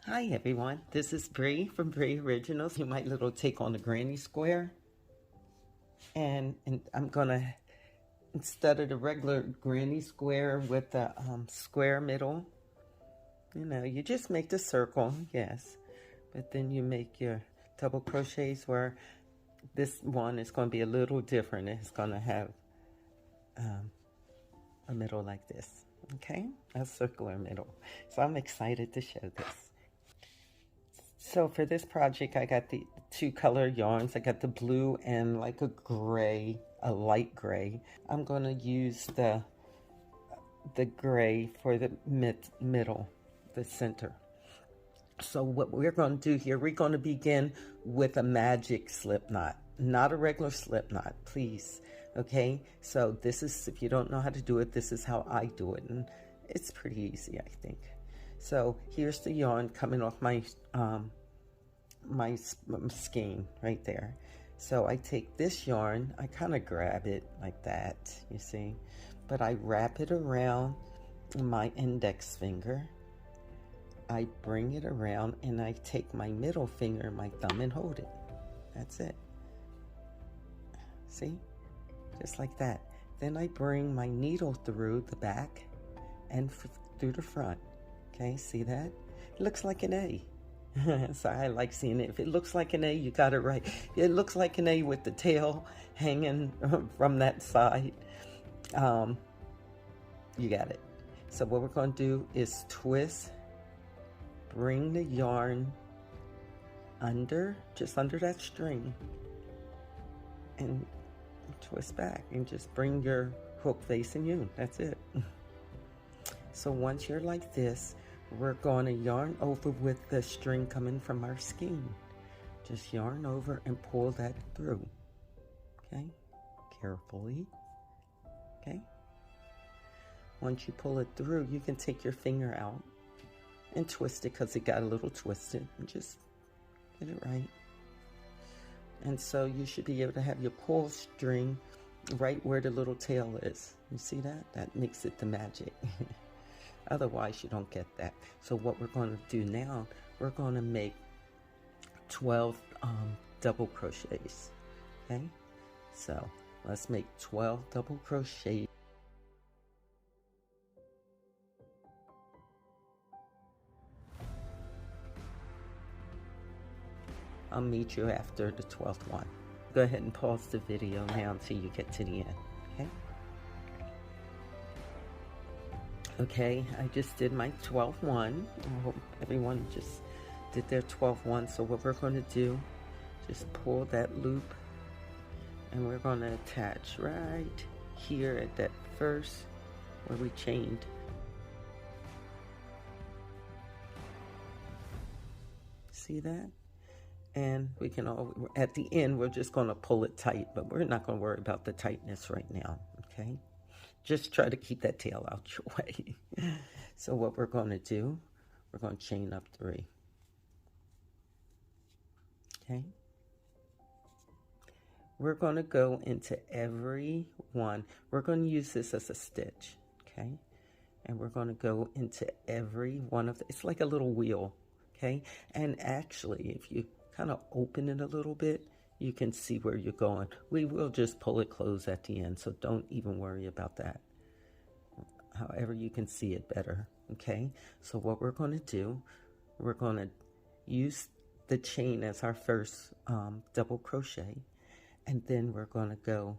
Hi everyone, this is Bree from Bree Originals. You might little take on the Granny Square, and I'm gonna, instead of the regular Granny Square with the square middle, you just make the circle, yes, but then you make your double crochets where this one is going to be a little different. It's going to have a middle like this, okay, a circular middle. So I'm excited to show this. So for this project, I got the two color yarns. I got the blue and like a gray, a light gray. I'm going to use the gray for the middle, the center. So what we're going to do here, we're going to begin with a magic slip knot, not a regular slip knot, please. Okay, so this is, if you don't know how to do it, this is how I do it, and it's pretty easy, I think. So here's the yarn coming off my my skein right there. So I take this yarn, I kind of grab it like that, you see, but I wrap it around my index finger. I bring it around and I take my middle finger, my thumb, and hold it. That's it. See? Just like that. Then I bring my needle through the back and through the front. Okay, see that? It looks like an A. So I like seeing it. If it looks like an A, you got it right. It looks like an A with the tail hanging from that side. You got it. So what we're going to do is twist, bring the yarn under, just under that string, and twist back, and just bring your hook facing you. That's it. So once you're like this, we're going to yarn over with the string coming from our skein. Just yarn over and pull that through. Okay, carefully. Okay. Once you pull it through, you can take your finger out and twist it because it got a little twisted, and just get it right. And so you should be able to have your pull string right where the little tail is. You see that? That makes it the magic. Otherwise, you don't get that. So what we're going to do now, we're going to make 12 double crochets. Okay? So let's make 12 double crochets. I'll meet you after the 12th one. Go ahead and pause the video now until you get to the end. Okay? Okay, I just did my 12th one. I hope everyone just did their 12th one. So what we're going to do, just pull that loop, and we're going to attach right here at that first where we chained. See that? And we can all, at the end, we're just going to pull it tight, but we're not going to worry about the tightness right now, okay? Just try to keep that tail out your way. So what we're going to do, we're going to chain up 3. Okay? We're going to go into every one. We're going to use this as a stitch, okay? And we're going to go into every one of the, it's like a little wheel, okay? And actually, if you kind of open it a little bit, you can see where you're going. We will just pull it closed at the end, so don't even worry about that. However you can see it better, okay? So what we're going to do, we're going to use the chain as our first double crochet, and then we're going to go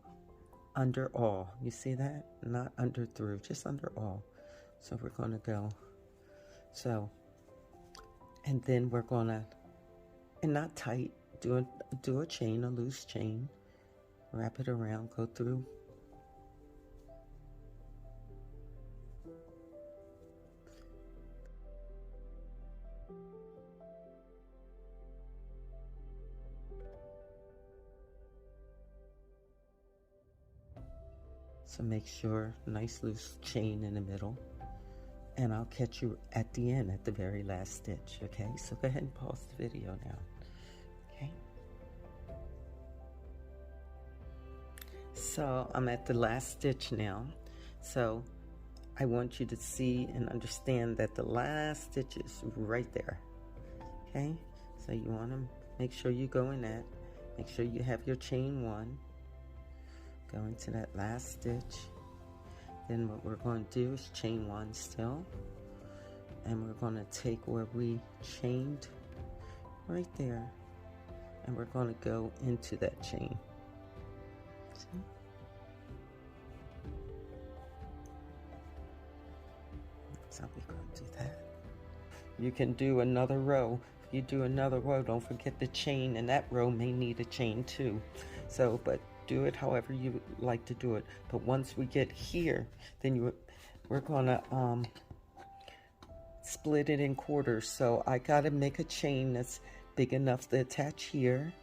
under all. You see that? Not under through, just under all. So we're going to go, so, and then we're going to, and not tight, do a chain, a loose chain, wrap it around, go through. So make sure, nice loose chain in the middle, and I'll catch you at the end, at the very last stitch, okay? So go ahead and pause the video now, okay? So I'm at the last stitch now. So I want you to see and understand that the last stitch is right there, Okay, so you want to make sure you go in that. Make sure you have your chain 1. Go into that last stitch. Then what we're going to do is chain 1 still, and we're going to take where we chained right there, and we're going to go into that chain. See? That's how we're going to do that. You can do another row. If you do another row, don't forget the chain, and that row may need a chain too. So, but do it however you would like to do it. But once we get here, then we're gonna split it in quarters. So I gotta make a chain that's big enough to attach here,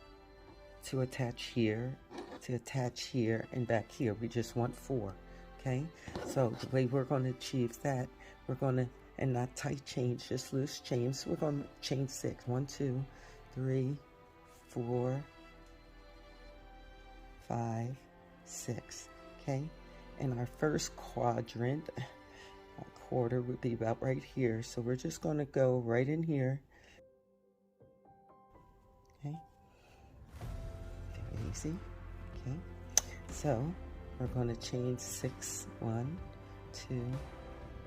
to attach here, to attach here, and back here. We just want 4. Okay, so the way we're going to achieve that, we're going to, and not tight chains, just loose chains. We're going to chain 6. 1, 2, 3, 4, 5, 6. Okay, and our first quadrant, a quarter would be about right here. So we're just going to go right in here. Okay, very easy. Okay, so we're going to chain 6. 1, 2,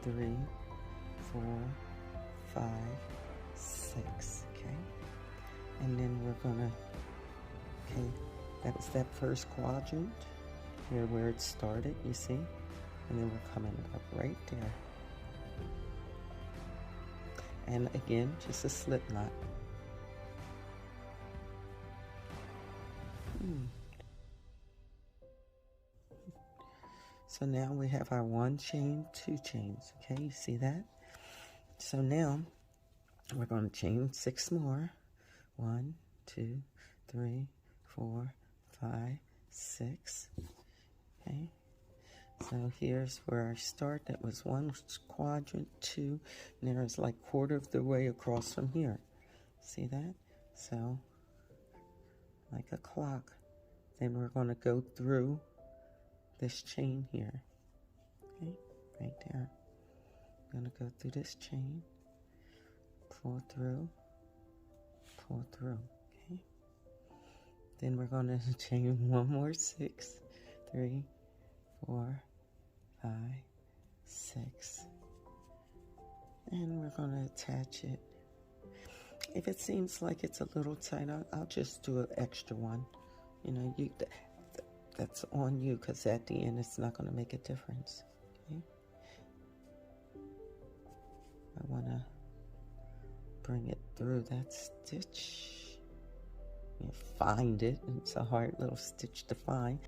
3, 4, 5, 6. Okay, and then we're going to, okay, that was that first quadrant here where it started, you see, and then we're coming up right there, and again just a slip knot. So now we have our 1 chain, 2 chains. Okay, you see that? So now we're going to chain 6 more. 1, 2, 3, 4, 5, 6. Okay, so here's where I start. That was 1 quadrant, 2, and there's like quarter of the way across from here. See that? So like a clock. Then we're going to go through this chain here. Okay, right there. I'm going to go through this chain, pull through, okay? Then we're going to chain 1 more 6, 3, 4, 5, 6. And we're going to attach it. If it seems like it's a little tight, I'll just do an extra one. You know, that's on you, because at the end it's not going to make a difference. Okay, I want to bring it through that stitch. You find it. It's a hard little stitch to find.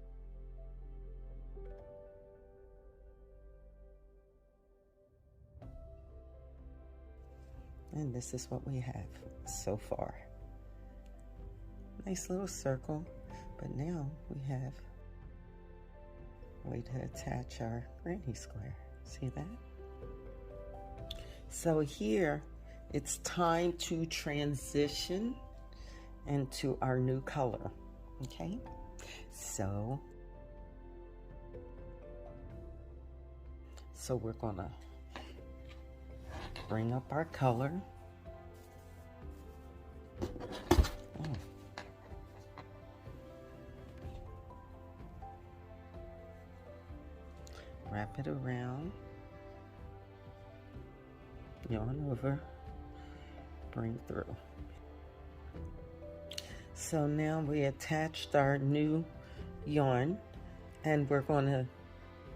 And this is what we have so far. Nice little circle, but now we have a way to attach our granny square. See that? So here, it's time to transition into our new color, okay? So we're gonna bring up our color. Wrap it around, yarn over, bring through. So now we attached our new yarn, and we're going to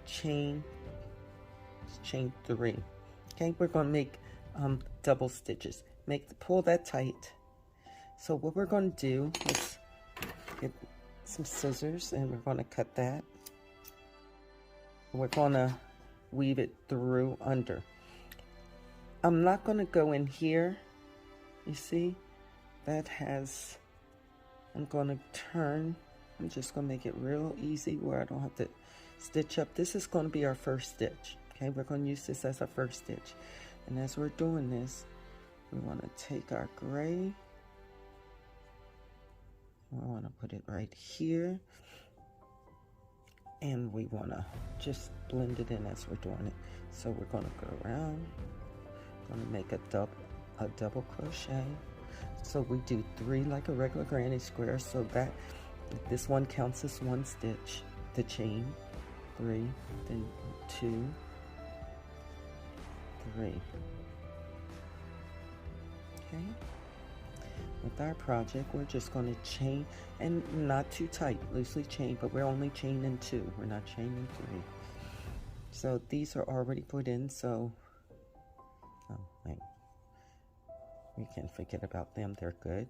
chain 3. Okay, we're going to make double stitches. Pull that tight. So what we're going to do is get some scissors, and we're going to cut that. We're going to weave it through under. I'm not going to go in here. You see, that has, I'm going to turn. I'm just going to make it real easy where I don't have to stitch up. This is going to be our first stitch. Okay, we're going to use this as our first stitch. And as we're doing this, we want to take our gray. We want to put it right here. And we want to just blend it in as we're doing it. So we're going to go around, going to make a double crochet, So we do 3 like a regular granny square, so that this one counts as 1 stitch, the chain, 3, then 2, 3. Okay. With our project, we're just going to chain, and not too tight, loosely chain, but we're only chaining 2. We're not chaining 3. So these are already put in, so, oh, wait. We can forget about them, they're good.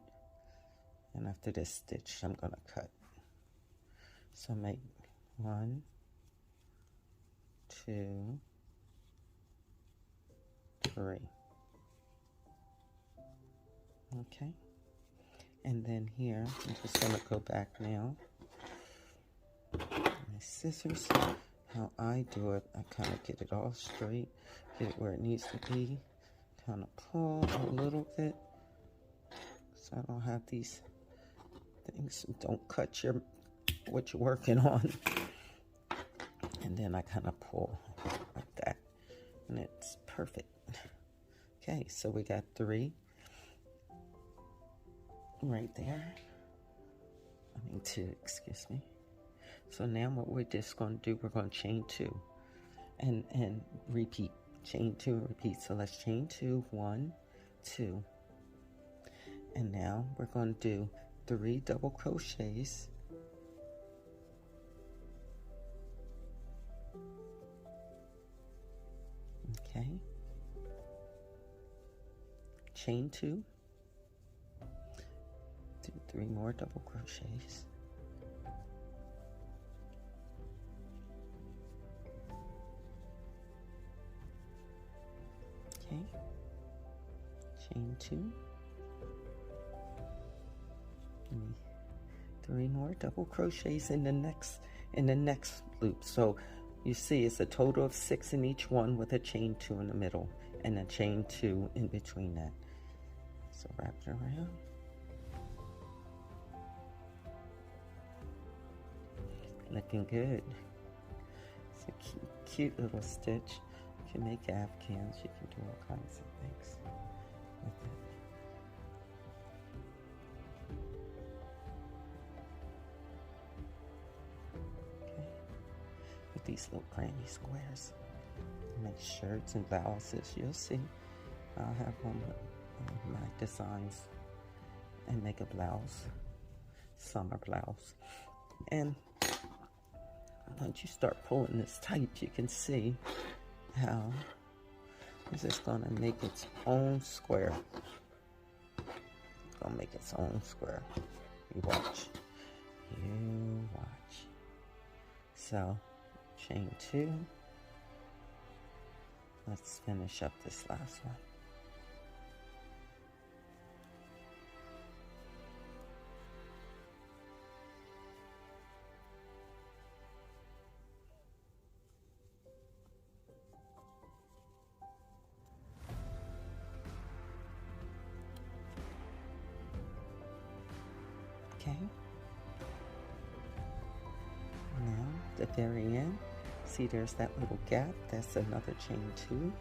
And after this stitch, I'm going to cut. So make 1, 2, 3. Okay. And then here, I'm just going to go back now. My scissors, how I do it, I kind of get it all straight, get it where it needs to be, kind of pull a little bit, so I don't have these things, don't cut what you're working on. And then I kind of pull like that, and it's perfect. Okay, so we got 3 right there. I mean 2, excuse me. So now what we're just going to do, we're going to chain 2 and repeat. Chain 2 and repeat. So let's chain 2, 1, 2. And now we're going to do 3 double crochets. Okay. Chain 2. Do 3 more double crochets. Okay. Chain 2. 3 more double crochets in the next loop. So you see it's a total of 6 in each one with a chain 2 in the middle and a chain 2 in between that. So wrap it around. Looking good. It's a cute little stitch. You can make afghans, you can do all kinds of things with it. Okay. With these little granny squares. Make shirts and blouses, you'll see. I'll have one with my designs and make a blouse, summer blouse. And once you start pulling this tight, you can see how this is going to make its own square. It's going to make its own square. You watch. You watch. So, chain 2. Let's finish up this last one. Okay. Now, at the very end, see there's that little gap. That's another chain 2.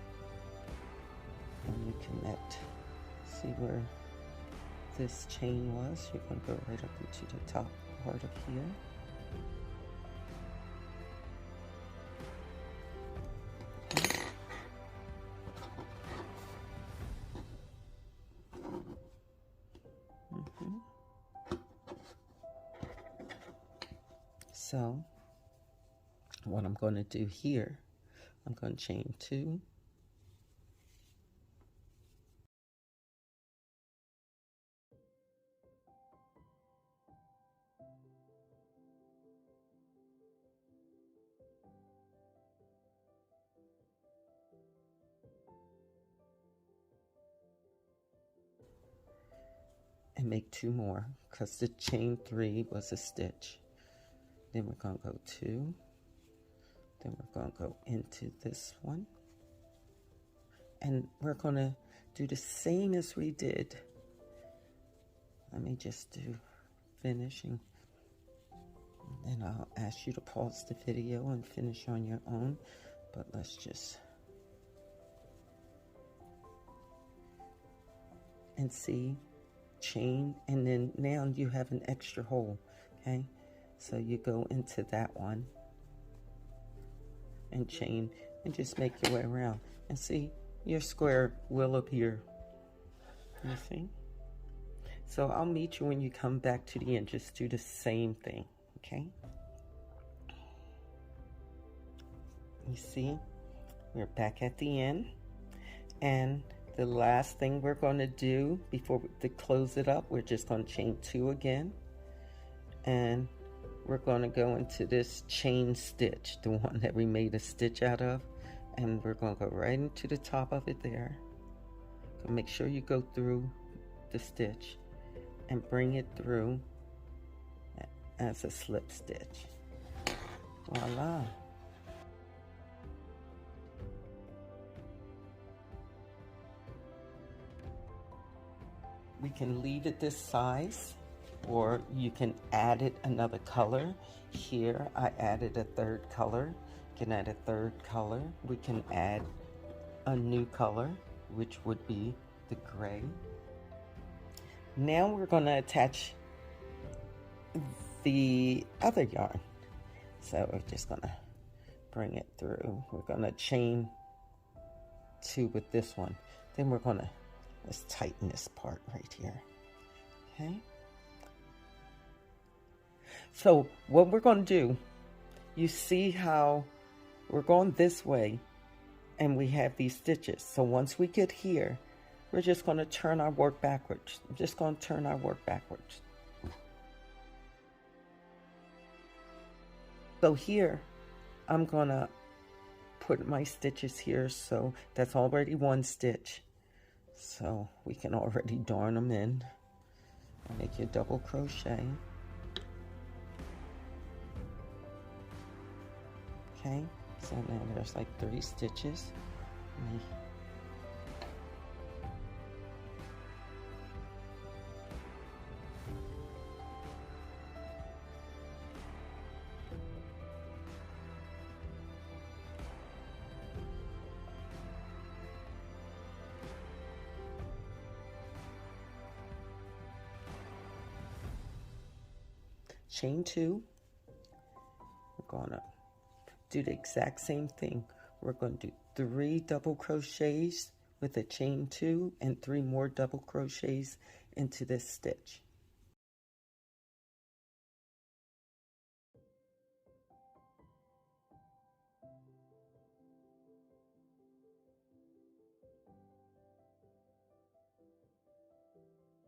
And you connect. See where this chain was? You're going to go right up into the top part of here. Okay. So, what I'm going to do here, I'm going to chain 2. And make 2 more, because the chain 3 was a stitch. Then we're going to go 2. Then we're going to go into this one. And we're going to do the same as we did. Let me just do finishing. And I'll ask you to pause the video and finish on your own. But let's just... And see chain, and then now you have an extra hole. Okay, so you go into that one and chain and just make your way around, and see, your square will appear. You see? So I'll meet you when you come back to the end. Just do the same thing. Okay, you see, we're back at the end, and the last thing we're going to do before to close it up, we're just going to chain 2 again, and we're going to go into this chain stitch, the one that we made a stitch out of, and we're going to go right into the top of it there. So make sure you go through the stitch and bring it through as a slip stitch. Voila. We can leave it this size, or you can add it another color. Here I added a third color. You can add a third color. We can add a new color, which would be the gray. Now we're going to attach the other yarn. So we're just going to bring it through. We're going to chain 2 with this one. Then we're going to, let's tighten this part right here. Okay. So what we're going to do, you see how we're going this way and we have these stitches. So once we get here, we're just going to turn our work backwards. I'm just going to turn our work backwards. So here, I'm going to put my stitches here. So that's already 1 stitch. So we can already darn them in. Make your double crochet. Okay, so now there's like 3 stitches. Chain 2. We're gonna do the exact same thing. We're going to do 3 double crochets with a chain 2 and 3 more double crochets into this stitch.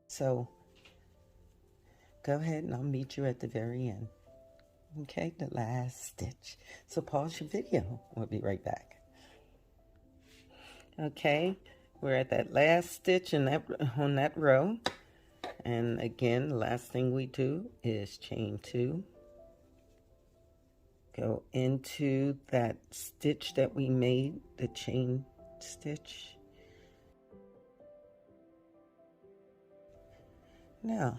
So go ahead and I'll meet you at the very end. Okay, the last stitch. So pause your video. We'll be right back. Okay, we're at that last stitch in that on that row. And again, the last thing we do is chain 2. Go into that stitch that we made, the chain stitch. Now,